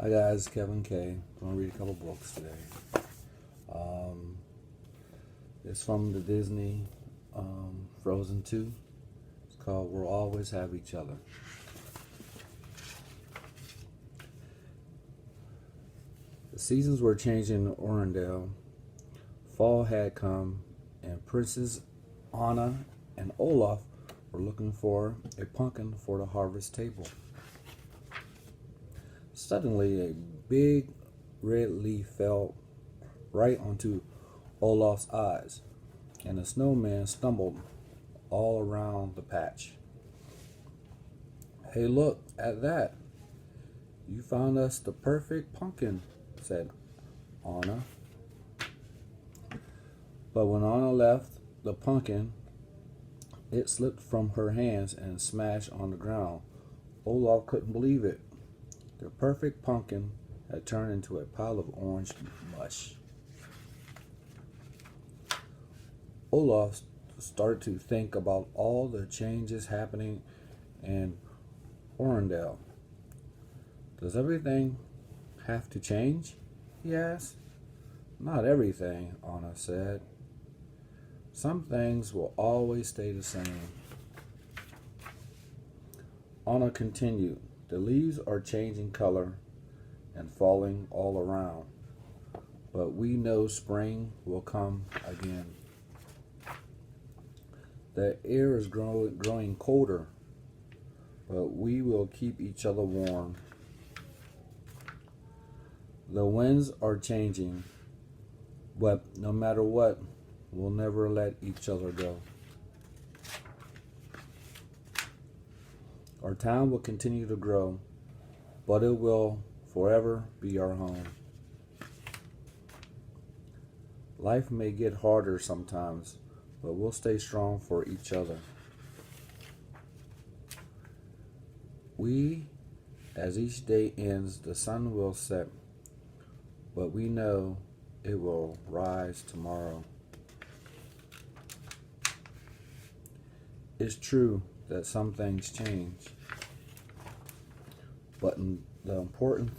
Hi guys, Kevink. I'm gonna read a couple books today. Um, it's from the Disney Frozen 2. It's called We'll Always Have Each Other. The seasons were changing in Orendale. Fall had come, and Princess Anna and Olaf were looking for a pumpkin for the harvest table. Suddenly, a big red leaf fell right onto Olaf's eyes, and the snowman stumbled all around the patch. "Hey, look at that! You found us the perfect pumpkin," said Anna. But when Anna left the pumpkin, it slipped from her hands and smashed on the ground. Olaf couldn't believe it. The perfect pumpkin had turned into a pile of orange mush. Olaf started to think about all the changes happening in Orendale. "Does everything have to change?" he asked. "Not everything," Anna said. "Some things will always stay the same." Anna continued, "The leaves are changing color and falling all around, but we know spring will come again. The air is growing colder, but we will keep each other warm. The winds are changing, but no matter what, we'll never let each other go. Our town will continue to grow, but it will forever be our home. Life may get harder sometimes, but we'll stay strong for each other. As each day ends, the sun will set, but we know it will rise tomorrow." It's true that some things change, but the important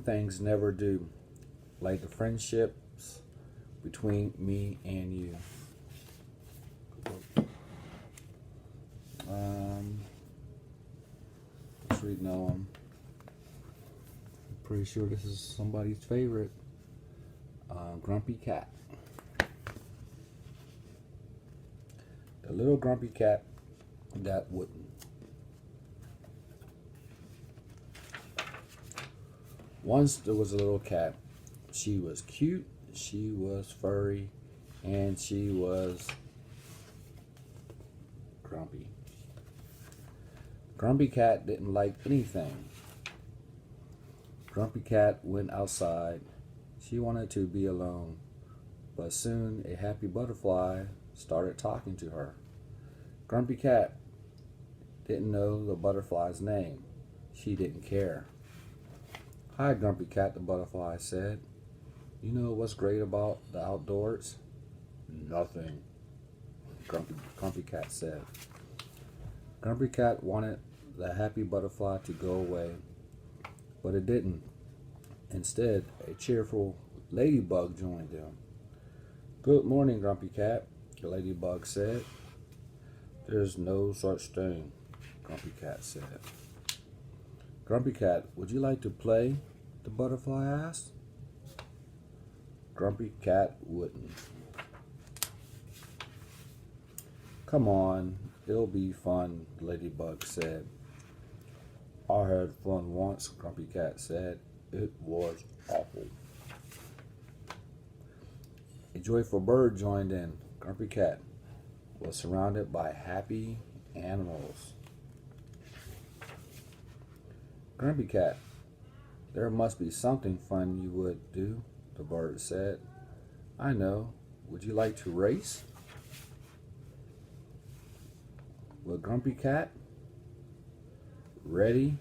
things never do, like the friendships between me and you. Let's read now. I'm pretty sure this is somebody's favorite. Grumpy Cat. The little grumpy cat that wouldn't. Once there was a little cat. She was cute, she was furry, and she was grumpy. Grumpy Cat didn't like anything. Grumpy Cat went outside. She wanted to be alone, but soon a happy butterfly started talking to her. Grumpy Cat didn't know the butterfly's name. She didn't care. "Hi, Grumpy Cat," the butterfly said. "You know what's great about the outdoors?" "Nothing," Grumpy Cat said. Grumpy Cat wanted the happy butterfly to go away, but it didn't. Instead, a cheerful ladybug joined them. "Good morning, Grumpy Cat," the ladybug said. "There's no such thing," Grumpy Cat said. "Grumpy Cat, would you like to play?" the butterfly asked. Grumpy Cat wouldn't. "Come on, it'll be fun," the ladybug said. "I had fun once," Grumpy Cat said. "It was awful." A joyful bird joined in. Grumpy Cat was surrounded by happy animals. "Grumpy Cat, there must be something fun you would do," the bird said. "I know. Would you like to race?" With Grumpy Cat, ready,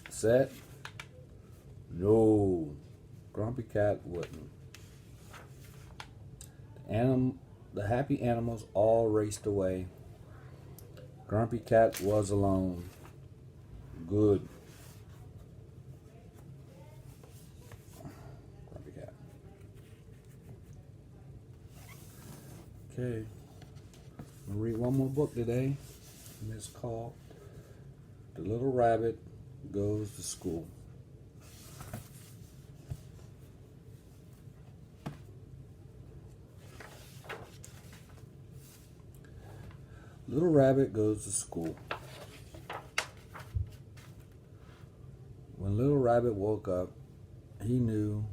set, no, Grumpy Cat wouldn't. The happy animals all raced away. Grumpy Cat was alone. Good. Grumpy cat. Okay. I'm gonna read one more book today, and it's called The Little Rabbit Goes to School. Little Rabbit Goes to School. When Little Rabbit woke up, he knew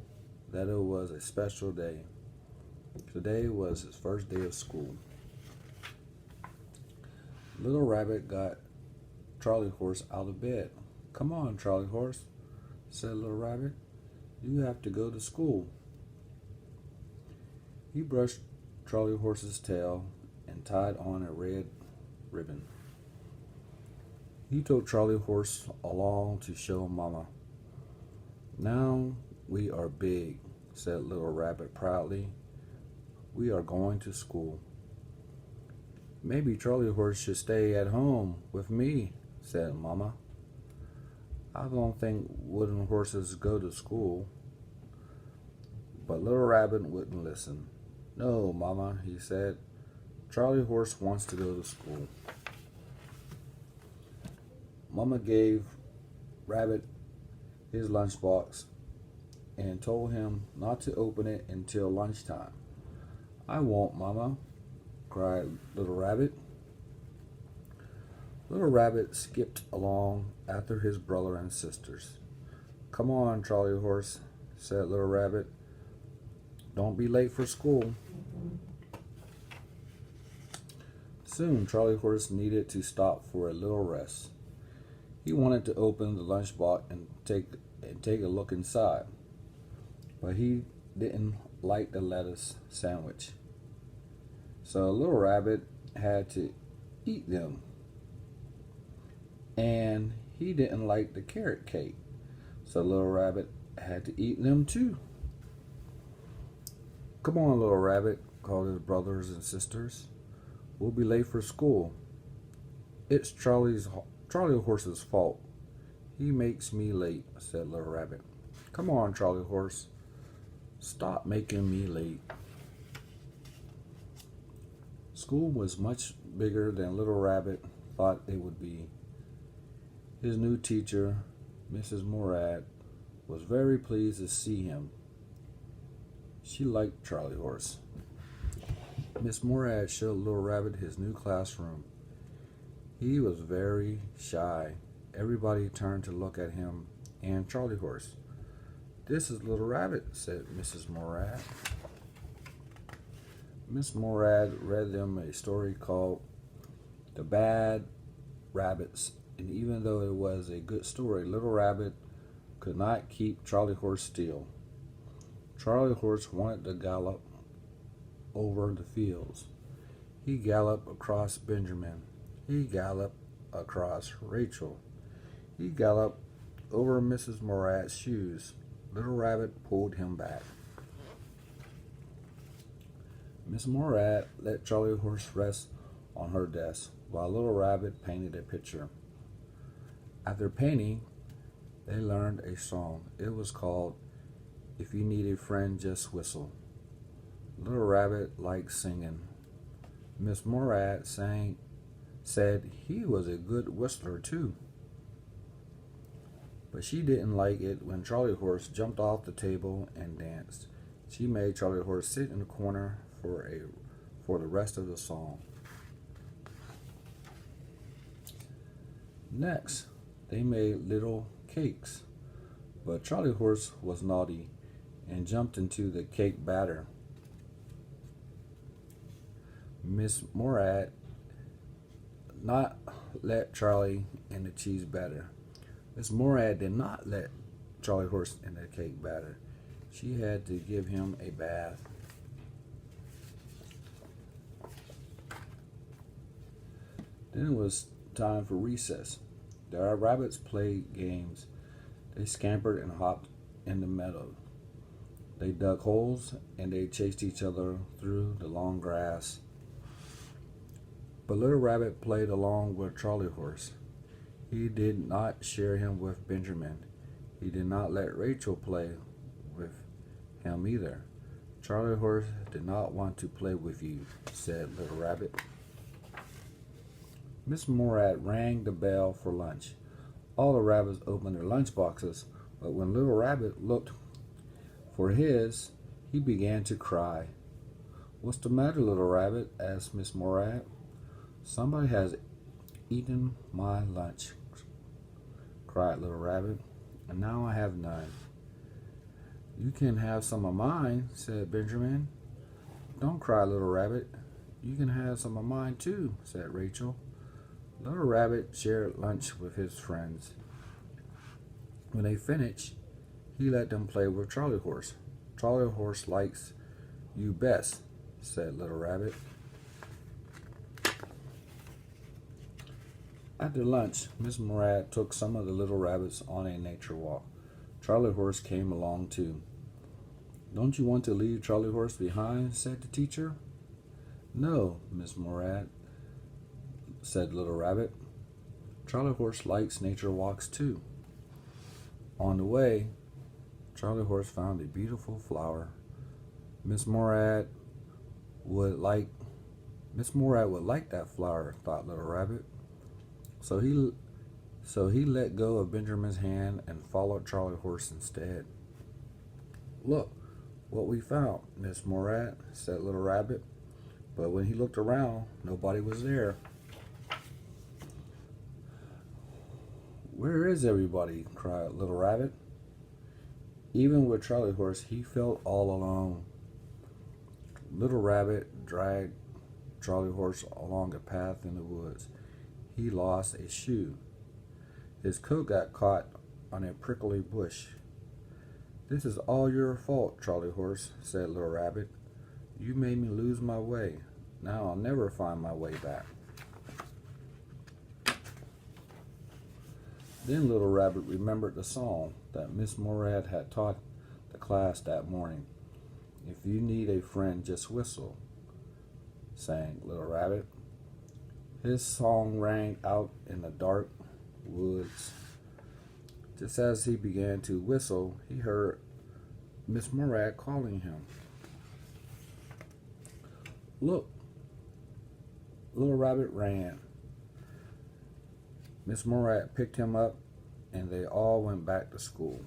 that it was a special day. Today was his first day of school. Little Rabbit got Charlie Horse out of bed. "Come on, Charlie Horse," said Little Rabbit. "You have to go to school." He brushed Charlie Horse's tail and tied on a red ribbon. He took Charlie Horse along to show Mama. "Now we are big," said Little Rabbit proudly. "We are going to school." "Maybe Charlie Horse should stay at home with me," said Mama. "I don't think wooden horses go to school." But Little Rabbit wouldn't listen. "No, Mama," he said. "Charlie Horse wants to go to school." Mama gave Rabbit his lunchbox and told him not to open it until lunchtime. "I won't, Mama," cried Little Rabbit. Little Rabbit skipped along after his brother and sisters. "Come on, Charlie Horse," said Little Rabbit. "Don't be late for school." Soon Charlie Horse needed to stop for a little rest. He wanted to open the lunchbox and take a look inside, but he didn't like the lettuce sandwich. So Little Rabbit had to eat them. And he didn't like the carrot cake, so Little Rabbit had to eat them too. "Come on, Little Rabbit," called his brothers and sisters. "We'll be late for school." "It's Charlie Horse's fault. He makes me late," said Little Rabbit. "Come on, Charlie Horse. Stop making me late." School was much bigger than Little Rabbit thought it would be. His new teacher, Mrs. Morad, was very pleased to see him. She liked Charlie Horse. Miss Morad showed Little Rabbit his new classroom. He was very shy. Everybody turned to look at him and Charlie Horse. "This is Little Rabbit," said Mrs. Morad. Miss Morad read them a story called The Bad Rabbits, and even though it was a good story, Little Rabbit could not keep Charlie Horse still. Charlie Horse wanted to gallop over the fields. He galloped across Benjamin. He galloped across Rachel. He galloped over Mrs. Morad's shoes. Little Rabbit pulled him back. Miss Morad let Charlie Horse rest on her desk while Little Rabbit painted a picture. After painting, they learned a song. It was called "If You Need a Friend, Just Whistle." Little Rabbit liked singing. Miss Morad said he was a good whistler too. But she didn't like it when Charlie Horse jumped off the table and danced. She made Charlie Horse sit in the corner for the rest of the song. Next, they made little cakes, but Charlie Horse was naughty and jumped into the cake batter. Miss Morad not let Charlie in the cheese batter. Miss Morad did not let Charlie Horse in the cake batter. She had to give him a bath. Then it was time for recess. The rabbits played games. They scampered and hopped in the meadow. They dug holes and they chased each other through the long grass. But Little Rabbit played along with Charlie Horse. He did not share him with Benjamin. He did not let Rachel play with him either. Charlie Horse did not want to play with you, said Little Rabbit. Miss Morat rang the bell for lunch. All the rabbits opened their lunch boxes, but when Little Rabbit looked for his, he began to cry. What's the matter, Little Rabbit? Asked Miss Morat. Somebody has eaten my lunch, cried Little Rabbit, and now I have none. You can have some of mine, said Benjamin. Don't cry, Little Rabbit. You can have some of mine too, said Rachel. Little Rabbit shared lunch with his friends. When they finished, he let them play with Charlie Horse. Charlie Horse likes you best, said Little Rabbit. After lunch, Miss Morat took some of the little rabbits on a nature walk. Charlie Horse came along too. Don't you want to leave Charlie Horse behind? Said the teacher. No, Miss Morat, said Little Rabbit. Charlie Horse likes nature walks too. On the way, Charlie Horse found a beautiful flower. Miss Morat would like that flower, thought Little Rabbit. So he let go of Benjamin's hand and followed Charlie Horse instead. Look what we found, Miss Morat, said Little Rabbit. But when he looked around, nobody was there. Where is everybody? Cried Little Rabbit. Even with Charlie Horse, he felt all alone. Little Rabbit dragged Charlie Horse along a path in the woods. He lost a shoe. His coat got caught on a prickly bush. This is all your fault, Charlie Horse, said Little Rabbit. You made me lose my way. Now I'll never find my way back. Then Little Rabbit remembered the song that Miss Morat had taught the class that morning. If you need a friend, just whistle, sang Little Rabbit. His song rang out in the dark woods. Just as he began to whistle, he heard Miss Morat calling him. Look, Little Rabbit ran. Miss Morat picked him up, and they all went back to school.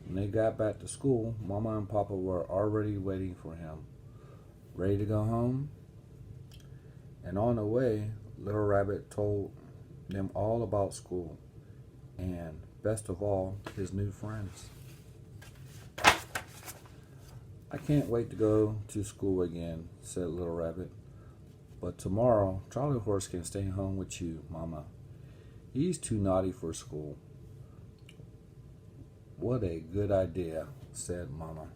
When they got back to school, Mama and Papa were already waiting for him. Ready to go home? And on the way, Little Rabbit told them all about school, and best of all, his new friends. I can't wait to go to school again, said Little Rabbit. But tomorrow, Charlie Horse can stay home with you, Mama. He's too naughty for school. What a good idea, said Mama.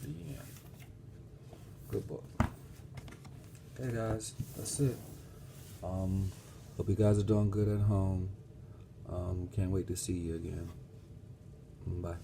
Yeah. Good book. Okay, guys, that's it. Hope you guys are doing good at home. Can't wait to see you again. Bye.